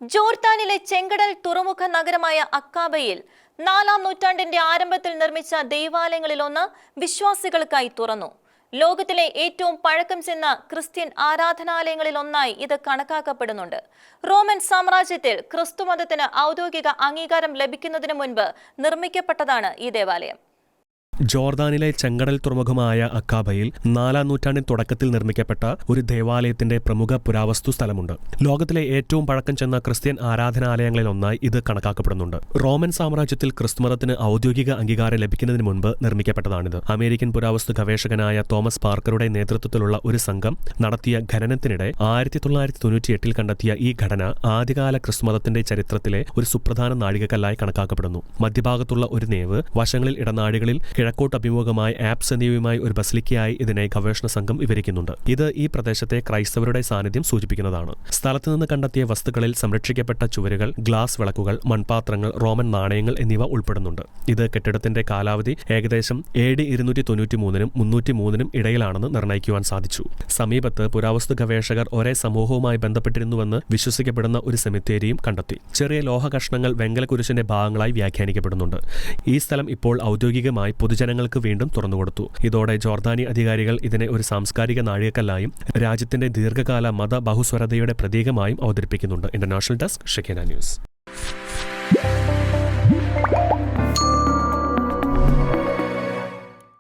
ജോർദാനിലെ ചെങ്കടൽ തുറമുഖ നഗരമായ അക്കാബയിൽ 4-ാം നൂറ്റാണ്ടിന്റെ ആരംഭത്തിൽ നിർമ്മിച്ച ദേവാലയങ്ങളിലൊന്ന് വിശ്വാസികൾക്കായി തുറന്നു. ലോകത്തിലെ ഏറ്റവും പഴക്കം ചെന്ന ക്രിസ്ത്യൻ ആരാധനാലയങ്ങളിലൊന്നായി ഇത് കണക്കാക്കപ്പെടുന്നുണ്ട്. റോമൻ സാമ്രാജ്യത്തിൽ ക്രിസ്തുമതത്തിന് ഔദ്യോഗിക അംഗീകാരം ലഭിക്കുന്നതിന് മുൻപ് നിർമ്മിക്കപ്പെട്ടതാണ് ഈ ദേവാലയം. ജോർദാനിലെ ചെങ്കടൽ തുറമുഖമായ അക്കാബയിൽ 4-ാം നൂറ്റാണ്ടിൻ തുടക്കത്തിൽ നിർമ്മിക്കപ്പെട്ട ഒരു ദേവാലയത്തിന്റെ പ്രമുഖ പുരാവസ്തു സ്ഥലമുണ്ട്. ലോകത്തിലെ ഏറ്റവും പഴക്കം ചെന്ന ക്രിസ്ത്യൻ ആരാധനാലയങ്ങളിലൊന്നായി ഇത് കണക്കാക്കപ്പെടുന്നുണ്ട്. റോമൻ സാമ്രാജ്യത്തിൽ ക്രിസ്തുമതത്തിന് ഔദ്യോഗിക അംഗീകാരം ലഭിക്കുന്നതിന് മുൻപ് നിർമ്മിക്കപ്പെട്ടതാണിത്. അമേരിക്കൻ പുരാവസ്തു ഗവേഷകനായ തോമസ് പാർക്കറുടെ നേതൃത്വത്തിലുള്ള ഒരു സംഘം നടത്തിയ ഖനനത്തിനിടെ 1998 കണ്ടെത്തിയ ഈ ഘടന ആദ്യകാല ക്രിസ്തുമതത്തിന്റെ ചരിത്രത്തിലെ ഒരു സുപ്രധാന നാഴികക്കല്ലായി കണക്കാക്കപ്പെടുന്നു. മധ്യഭാഗത്തുള്ള ഒരു നേവ്, വശങ്ങളിൽ ഇടനാഴികളിൽ കിഴക്കോട്ട് അഭിമുഖമായി ആപ്സ് എന്നിവയുമായി ഒരു ബസിലിക്കയായി ഇതിനെ ഗവേഷണ സംഘം വിവരിക്കുന്നുണ്ട്. ഇത് ഈ പ്രദേശത്തെ ക്രൈസ്തവരുടെ സാന്നിധ്യം സൂചിപ്പിക്കുന്നതാണ്. സ്ഥലത്ത് നിന്ന് കണ്ടെത്തിയ വസ്തുക്കളിൽ സംരക്ഷിക്കപ്പെട്ട ചുവരുകൾ, ഗ്ലാസ് വിളക്കുകൾ, മൺപാത്രങ്ങൾ, റോമൻ നാണയങ്ങൾ എന്നിവ ഉൾപ്പെടുന്നുണ്ട്. ഇത് കെട്ടിടത്തിന്റെ കാലാവധി ഏകദേശം AD 293-നും 303-നും ഇടയിലാണെന്ന് നിർണ്ണയിക്കുവാൻ സാധിച്ചു. സമീപത്ത് പുരാവസ്തു ഗവേഷകർ ഒരേ സമൂഹവുമായി ബന്ധപ്പെട്ടിരുന്നുവെന്ന് വിശ്വസിക്കപ്പെടുന്ന ഒരു സെമിത്തേരിയും കണ്ടെത്തി. ചെറിയ ലോഹ കഷ്ണങ്ങൾ വെങ്കലക്കുരിശിന്റെ ഭാഗങ്ങളായി വ്യാഖ്യാനിക്കപ്പെടുന്നുണ്ട്. ഈ സ്ഥലം ഇപ്പോൾ ഔദ്യോഗികമായി പൊതുജനങ്ങൾക്ക് വീണ്ടും തുറന്നുകൊടുത്തു. ഇതോടെ ജോർദാനി അധികാരികൾ ഇതിനെ ഒരു സാംസ്കാരിക നാഴികക്കല്ലായും രാജ്യത്തിന്റെ ദീർഘകാല മത ബഹുസ്വരതയുടെ പ്രതീകമായും അവതരിപ്പിക്കുന്നുണ്ട്. ഇന്റർനാഷണൽ ഡെസ്ക്, ഷെക്കേന ന്യൂസ്.